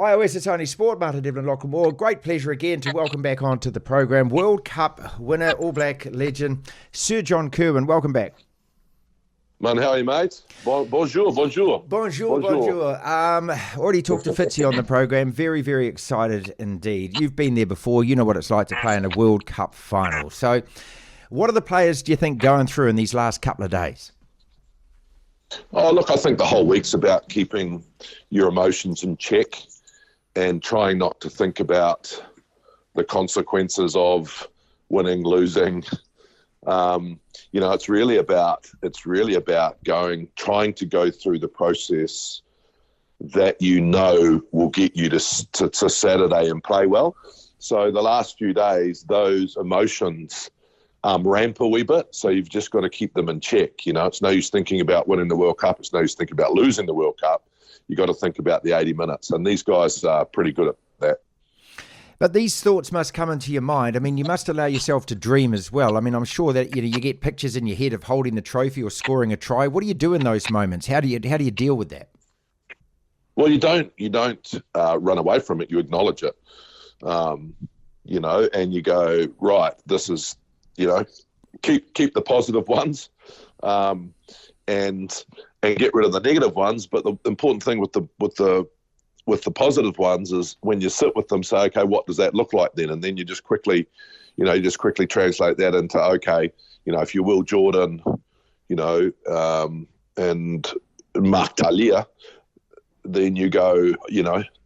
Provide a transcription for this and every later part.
iOS, it's only sport. Martin Devlin, Lachlan Moore. Great pleasure again to welcome back onto the program World Cup winner, All Black legend, Sir John Kirwan. Welcome back. Man, how are you, mate? Bonjour. Bonjour. Already talked to Fitzy on the program. Very, very excited indeed. You've been there before. You know what it's like to play in a World Cup final. So what are the players, do you think, going through in these last couple of days? Oh, look, I think the whole week's about keeping your emotions in check and trying not to think about the consequences of winning, losing. It's really about trying to go through the process that will get you to Saturday and play well. So the last few days, those emotions ramp a wee bit. So you've just got to keep them in check. It's no use thinking about winning the World Cup. It's no use thinking about losing the World Cup. You've got to think about the 80 minutes. And these guys are pretty good at that. But these thoughts must come into your mind. I mean, you must allow yourself to dream as well. I mean, I'm sure that you get pictures in your head of holding the trophy or scoring a try. What do you do in those moments? How do you deal with that? Well, you don't run away from it. You acknowledge it, and you go, right, this is, keep the positive ones, and get rid of the negative ones. But the important thing with the positive ones is when you sit with them, say, okay, what does that look like then? And then you just quickly translate that into, okay, if you will, Jordan, and Mark Talia, then you go,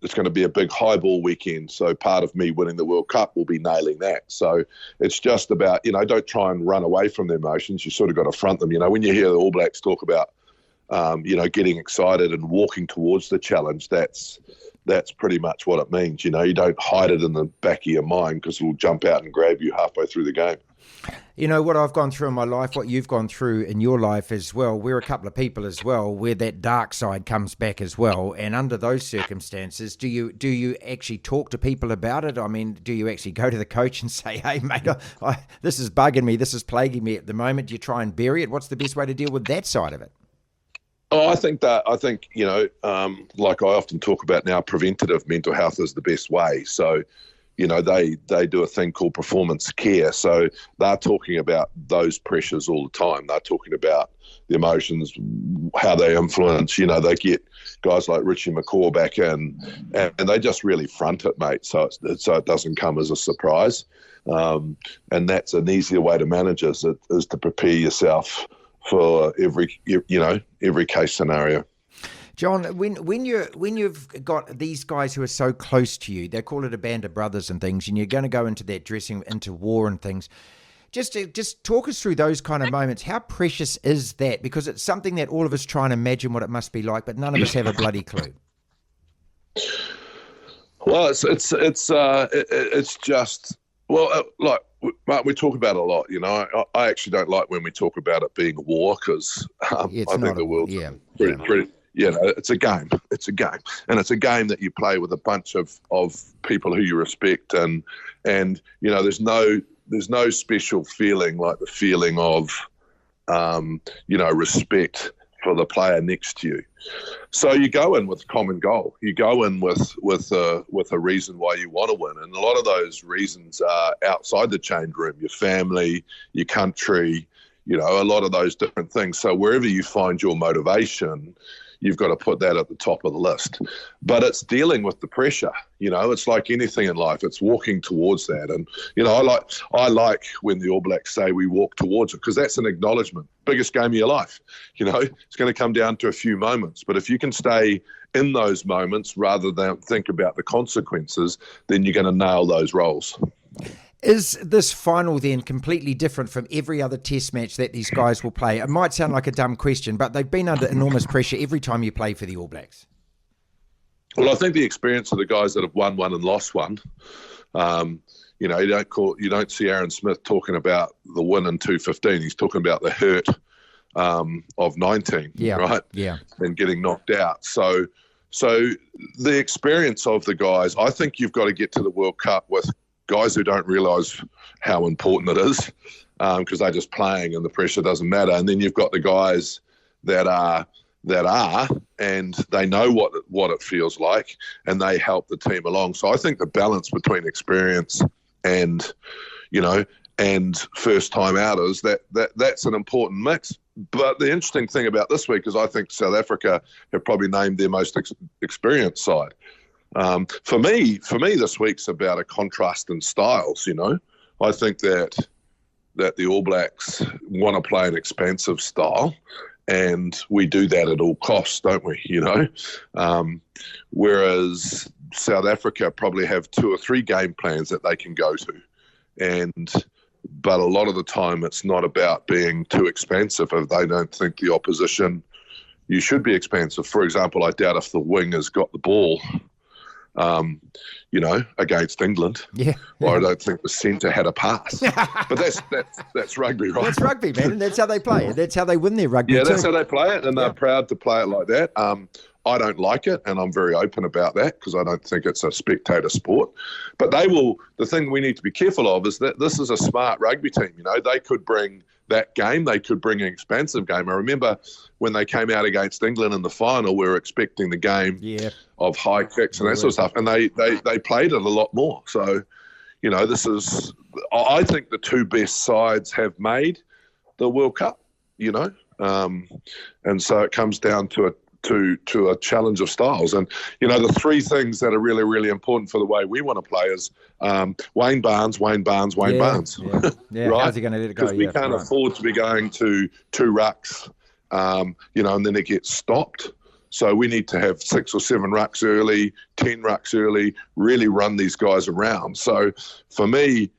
it's going to be a big high ball weekend. So part of me winning the World Cup will be nailing that. So it's just about, don't try and run away from the emotions. You sort of got to front them. When you hear the All Blacks talk about, getting excited and walking towards the challenge, that's pretty much what it means. You don't hide it in the back of your mind because it'll jump out and grab you halfway through the game. What I've gone through in my life, what you've gone through in your life as well, we're a couple of people as well where that dark side comes back as well. And under those circumstances, do you actually talk to people about it? I mean, do you actually go to the coach and say, hey, mate, this is bugging me, this is plaguing me at the moment? Do you try and bury it? What's the best way to deal with that side of it? Oh, I think like I often talk about now, preventative mental health is the best way. So, they do a thing called performance care. So they're talking about those pressures all the time. They're talking about the emotions, how they influence. They get guys like Richie McCaw back in, and they just really front it, mate. So it doesn't come as a surprise. And that's an easier way to manage it, is to prepare yourself for every case scenario. John, when you've got these guys who are so close to you, they call it a band of brothers and things, and you're going to go into that dressing, into war and things. Just talk us through those kind of moments. How precious is that? Because it's something that all of us try and imagine what it must be like, but none of us have a bloody clue. Well, it's just, like Mark, we talk about it a lot. I actually don't like when we talk about it being a war, because I think the world's pretty. It's a game. It's a game, and it's a game that you play with a bunch of people who you respect, and there's no special feeling like the feeling of respect for the player next to you. So you go in with a common goal. You go in with a reason why you want to win, and a lot of those reasons are outside the change room: your family, your country, a lot of those different things. So wherever you find your motivation, you've got to put that at the top of the list. But it's dealing with the pressure. It's like anything in life. It's walking towards that. And, I like when the All Blacks say we walk towards it, because that's an acknowledgement. Biggest game of your life. It's going to come down to a few moments. But if you can stay in those moments rather than think about the consequences, then you're going to nail those roles. Is this final then completely different from every other test match that these guys will play? It might sound like a dumb question, but they've been under enormous pressure every time you play for the All Blacks. Well, I think the experience of the guys that have won one and lost one, you don't see Aaron Smith talking about the win in 2015. He's talking about the hurt of 19, right? Yeah. And getting knocked out. So the experience of the guys, I think you've got to get to the World Cup with guys who don't realise how important it is, because they're just playing and the pressure doesn't matter. And then you've got the guys that are that are, and they know what it feels like, and they help the team along. So I think the balance between experience and, and first-time outers, that's an important mix. But the interesting thing about this week is I think South Africa have probably named their most experienced side. For me, this week's about a contrast in styles. I think that the All Blacks want to play an expansive style, and we do that at all costs, don't we? Whereas South Africa probably have 2 or 3 game plans that they can go to, but a lot of the time it's not about being too expansive if they don't think the opposition you should be expansive. For example, I doubt if the wing has got the ball, against England. Yeah. Or I don't think the centre had a pass. But that's rugby, right? That's rugby, man, and that's how they play it. That's how they win their rugby. Yeah, too. that's how they play it, and they're proud to play it like that. I don't like it, and I'm very open about that because I don't think it's a spectator sport. But the thing we need to be careful of is that this is a smart rugby team. They could bring that game. They could bring an expansive game. I remember when they came out against England in the final, we were expecting the game of high kicks and that sort of stuff, and they played it a lot more. So, I think the 2 best sides have made the World Cup, and so it comes down to a challenge of styles. And, the 3 things that are really, really important for the way we want to play is Wayne Barnes. Yeah, Right? How's he going to let it go? Because we can't afford to be going to 2 rucks, and then it gets stopped. So we need to have 6 or 7 rucks early, 10 rucks early, really run these guys around. So for me,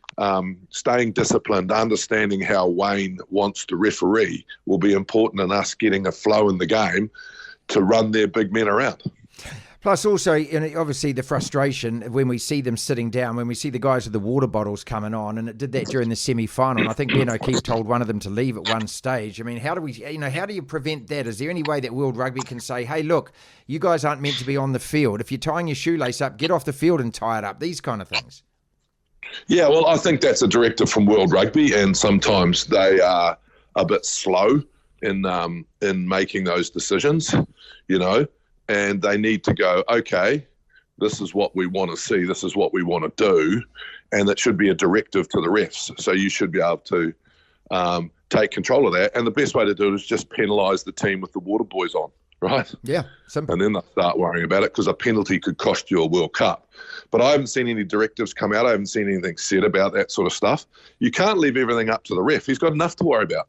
staying disciplined, understanding how Wayne wants to referee will be important in us getting a flow in the game to run their big men around. Plus also, obviously the frustration when we see them sitting down, when we see the guys with the water bottles coming on, and it did that during the semi-final, and I think Ben O'Keefe told one of them to leave at one stage. I mean, how do you prevent that? Is there any way that World Rugby can say, hey, look, you guys aren't meant to be on the field. If you're tying your shoelace up, get off the field and tie it up, these kind of things? Yeah, well, I think that's a directive from World Rugby, and sometimes they are a bit slow in making those decisions, and they need to go, okay, this is what we want to see, this is what we want to do, and that should be a directive to the refs. So you should be able to take control of that, and the best way to do it is just penalise the team with the water boys on, right? Yeah, simple. And then they'll start worrying about it because a penalty could cost you a World Cup. But I haven't seen any directives come out. I haven't seen anything said about that sort of stuff. You can't leave everything up to the ref. He's got enough to worry about,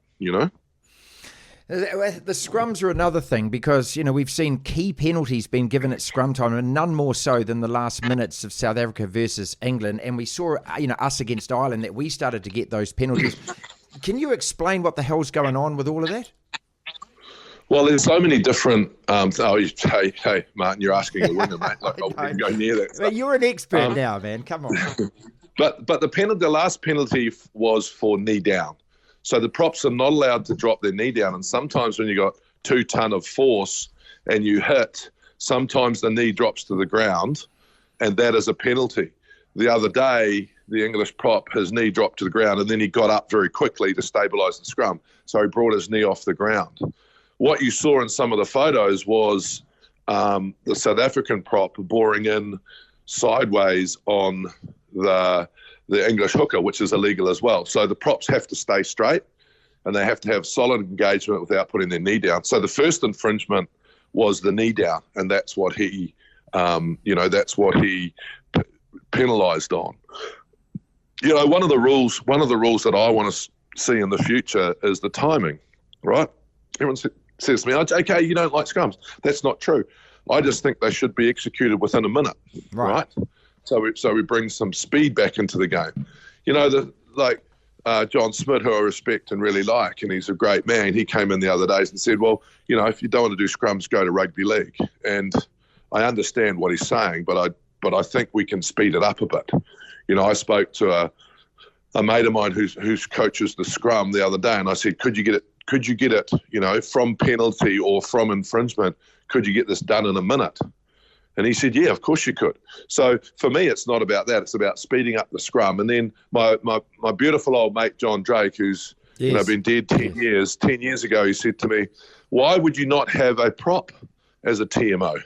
The scrums are another thing because, we've seen key penalties being given at scrum time, and none more so than the last minutes of South Africa versus England. And we saw, us against Ireland, that we started to get those penalties. Can you explain what the hell's going on with all of that? Well, there's so many different. Hey, Martin, you're asking a winger, mate. Like, I wouldn't go near that. Well, you're an expert now, man. Come on. But the last penalty was for knee down. So the props are not allowed to drop their knee down. And sometimes when you got 2 ton of force and you hit, sometimes the knee drops to the ground, and that is a penalty. The other day, the English prop, his knee dropped to the ground, and then he got up very quickly to stabilise the scrum. So he brought his knee off the ground. What you saw in some of the photos was the South African prop boring in sideways on the English hooker, which is illegal as well. So the props have to stay straight, and they have to have solid engagement without putting their knee down. So the first infringement was the knee down, and that's what he, penalised on. One of the rules that I want to see in the future is the timing, right? Everyone says to me, okay, you don't like scrums. That's not true. I just think they should be executed within a minute, right? So we bring some speed back into the game. John Smith, who I respect and really like, and he's a great man, he came in the other days and said, well, if you don't want to do scrums, go to rugby league. And I understand what he's saying, but I think we can speed it up a bit. I spoke to a mate of mine who's coaches the scrum the other day, and I said, could you get it, from penalty or from infringement, could you get this done in a minute? And he said, yeah, of course you could. So for me, it's not about that. It's about speeding up the scrum. And then my beautiful old mate, John Drake, who's And I've been dead 10 years. 10 years ago, he said to me, "Why would you not have a prop as a TMO?"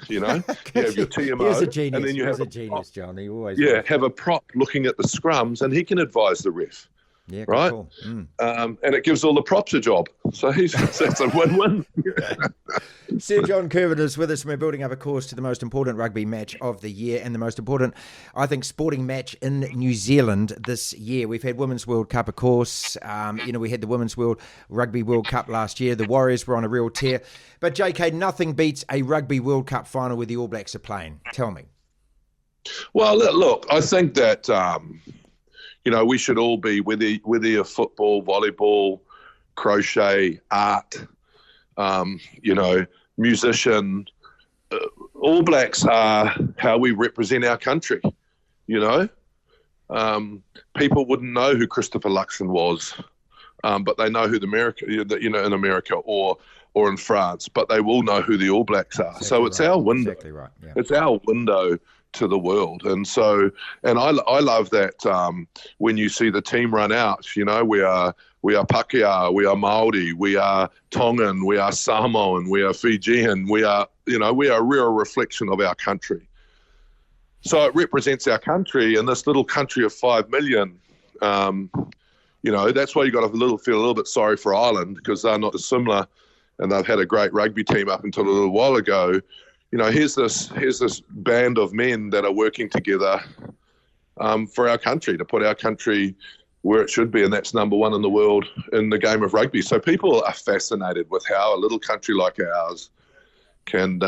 You know, you have your TMO, he was a genius. and then you have a genius, John. He always have a prop looking at the scrums, and he can advise the ref. Yeah, right. Cool. And it gives all the props a job. So that's a win-win. Sir John Kirwan is with us. We're building up a course to the most important rugby match of the year and the most important, I think, sporting match in New Zealand this year. We've had Women's World Cup, of course. We had the Women's Rugby World Cup last year. The Warriors were on a real tear. But, JK, nothing beats a Rugby World Cup final where the All Blacks are playing. Tell me. Well, look, I think that... we should all be, whether you're football, volleyball, crochet, art, musician. All Blacks are how we represent our country. People wouldn't know who Christopher Luxon was, but they know who in America or in France, but they will know who the All Blacks are. Exactly so it's right. our window. Exactly right. Yeah. It's our window to the world. And I love that when you see the team run out, we are Pākehā, we are Māori, we are Tongan, we are Samoan, we are Fijian, we are a real reflection of our country. So it represents our country, and this little country of 5 million, that's why you got to feel a little bit sorry for Ireland, because they're not dissimilar, and they've had a great rugby team up until a little while ago. Here's this band of men that are working together for our country, to put our country where it should be, and that's number one in the world in the game of rugby. So people are fascinated with how a little country like ours can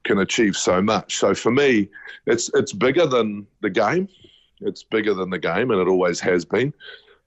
achieve so much. So for me, it's bigger than the game. It's bigger than the game, and it always has been.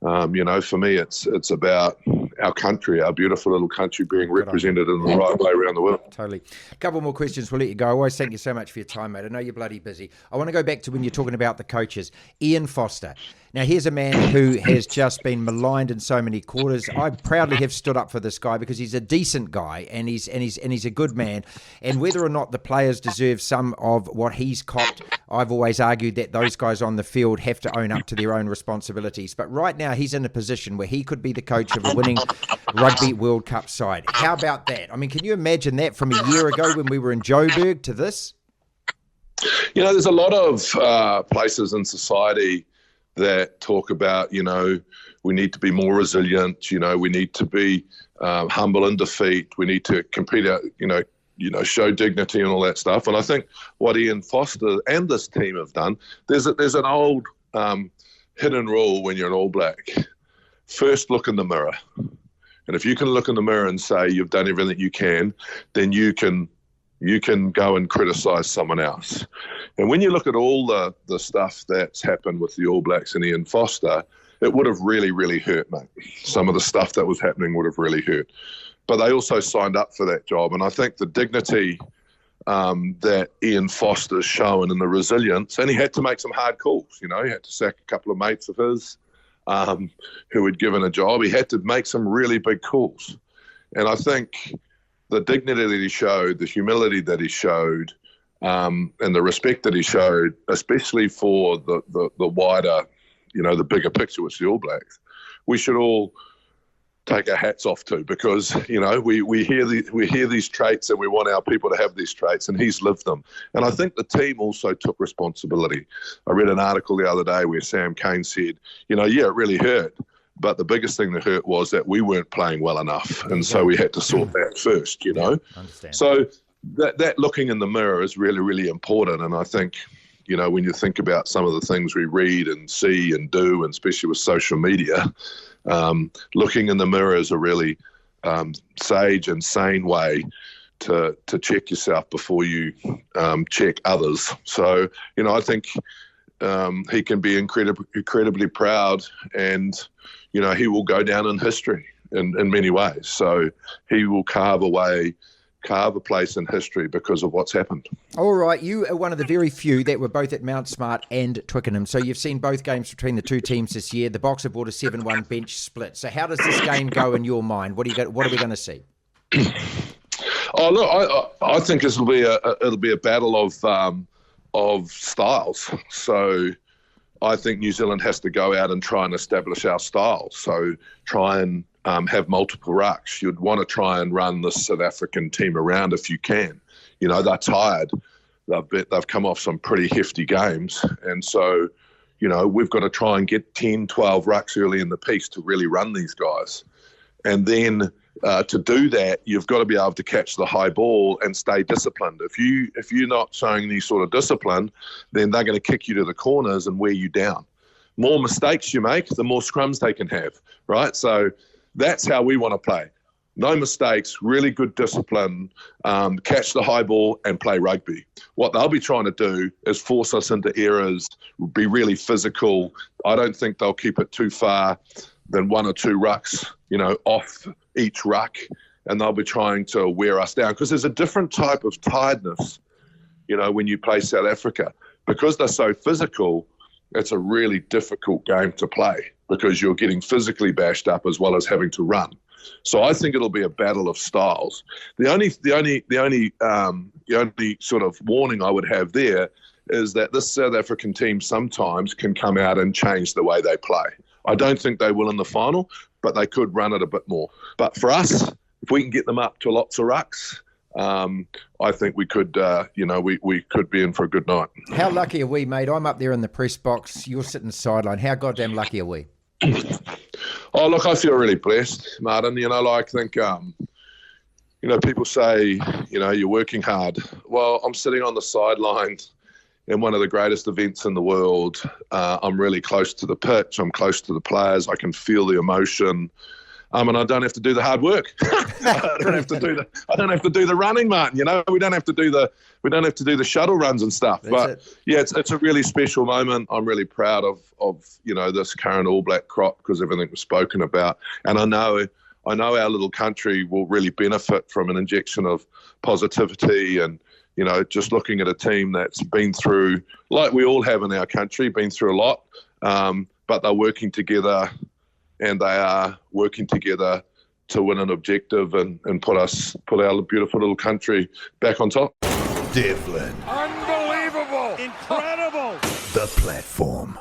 For me, it's about our country, our beautiful little country being represented in the right way around the world. Totally. A couple more questions. We'll let you go. I always thank you so much for your time, mate. I know you're bloody busy. I want to go back to when you're talking about the coaches. Ian Foster. Now, here's a man who has just been maligned in so many quarters. I proudly have stood up for this guy because he's a decent guy and he's a good man. And whether or not the players deserve some of what he's copped, I've always argued that those guys on the field have to own up to their own responsibilities. But right now, he's in a position where he could be the coach of a winning Rugby World Cup side. How about that? I mean, can you imagine that from a year ago when we were in Joburg to this? There's a lot of places in society that talk about, we need to be more resilient, we need to be humble in defeat, we need to compete out, show dignity and all that stuff. And I think what Ian Foster and this team have done, there's an old hidden rule when you're an All Black. First, look in the mirror. And if you can look in the mirror and say you've done everything you can, then you can go and criticise someone else. And when you look at all the stuff that's happened with the All Blacks and Ian Foster, it would have really, really hurt, mate. Some of the stuff that was happening would have really hurt. But they also signed up for that job. And I think the dignity that Ian Foster's shown and the resilience, and he had to make some hard calls. He had to sack a couple of mates of his who had given a job. He had to make some really big calls. And I think the dignity that he showed, the humility that he showed, and the respect that he showed, especially for the wider, the bigger picture, which is the All Blacks, we should all take our hats off to, because we hear these traits and we want our people to have these traits, and he's lived them. And I think the team also took responsibility. I read an article the other day where Sam Cane said, it really hurt, but the biggest thing that hurt was that we weren't playing well enough, and so we had to sort that first. Understand. So that looking in the mirror is really, really important. And I think when you think about some of the things we read and see and do, and especially with social media, looking in the mirror is a really sage and sane way to check yourself before you check others. So, I think he can be incredibly proud, and, he will go down in history in many ways. So he will carve a place in history because of what's happened. All right, you are one of the very few that were both at Mount Smart and Twickenham. So you've seen both games between the two teams this year. The Boxer brought a 7-1 bench split. So how does this game go in your mind? What are we going to see? Oh, look, I think it'll be a battle of styles. So I think New Zealand has to go out and try and establish our style. So try and have multiple rucks. You'd want to try and run the South African team around if you can. You know, they're tired. They've come off some pretty hefty games. And so, you know, we've got to try and get 10, 12 rucks early in the piece to really run these guys. And then to do that, you've got to be able to catch the high ball and stay disciplined. If you're not showing any sort of discipline, then they're going to kick you to the corners and wear you down. More mistakes you make, the more scrums they can have, right? So that's how we want to play. No mistakes, really good discipline, catch the high ball and play rugby. What they'll be trying to do is force us into errors, be really physical. I don't think they'll keep it too far than 1 or 2 rucks, you know, off each ruck, and they'll be trying to wear us down because there's a different type of tiredness, you know, when you play South Africa. Because they're so physical, it's a really difficult game to play because you're getting physically bashed up as well as having to run. So I think it'll be a battle of styles. The only sort of warning I would have there is that this South African team sometimes can come out and change the way they play. I don't think they will in the final, but they could run it a bit more. But for us, if we can get them up to lots of rucks, I think we could, we could be in for a good night. How lucky are we, mate? I'm up there in the press box. You're sitting sideline. How goddamn lucky are we? Oh, look, I feel really blessed, Martin. You know, like, I think, people say, you know, you're working hard. Well, I'm sitting on the sidelines in one of the greatest events in the world. I'm really close to the pitch. I'm close to the players. I can feel the emotion. And I don't have to do the hard work. I don't have to do the running, Martin. You know, we don't have to do the shuttle runs and stuff. Yeah, it's a really special moment. I'm really proud of you know, this current All Black crop because everything was spoken about. And I know our little country will really benefit from an injection of positivity and, you know, just looking at a team that's been through, like we all have in our country, been through a lot, but they're working together. And they are working together to win an objective and put our beautiful little country back on top. Devlin. Unbelievable. Incredible. The platform.